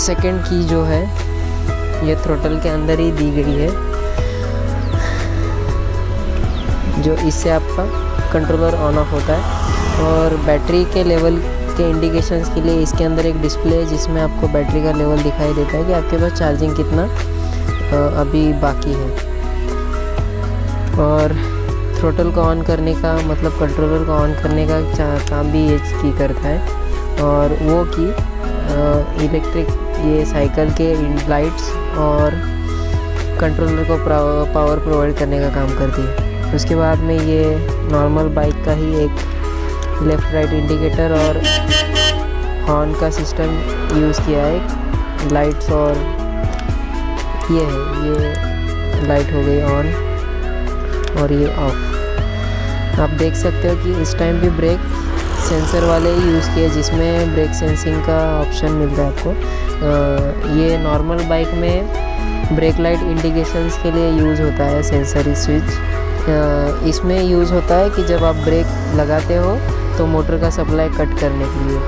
Second की जो है ये थ्रोटल के अंदर ही दी गई है, जो इससे आपका कंट्रोलर ऑन ऑफ होता है। और बैटरी के लेवल के इंडिकेशंस के लिए इसके अंदर एक डिस्प्ले है जिसमें आपको बैटरी का लेवल दिखाई देता है कि आपके पास चार्जिंग कितना अभी बाकी है। और थ्रोटल को ऑन करने का मतलब कंट्रोलर को ऑन करने का काम भी ये की करता है, और वो की इलेक्ट्रिक ये साइकिल के लाइट्स और कंट्रोलर को पावर प्रोवाइड करने का काम करती है। उसके बाद में ये नॉर्मल बाइक का ही एक लेफ़्ट राइट इंडिकेटर और हॉर्न का सिस्टम यूज़ किया है, लाइट्स और ये है, ये लाइट हो गई ऑन और ये ऑफ। आप देख सकते हो कि इस टाइम भी ब्रेक सेंसर वाले ही यूज़ किए जिसमें ब्रेक सेंसिंग का ऑप्शन मिलता है आपको। ये नॉर्मल बाइक में ब्रेक लाइट इंडिकेशंस के लिए यूज़ होता है सेंसरी स्विच। इसमें यूज़ होता है कि जब आप ब्रेक लगाते हो तो मोटर का सप्लाई कट करने के लिए।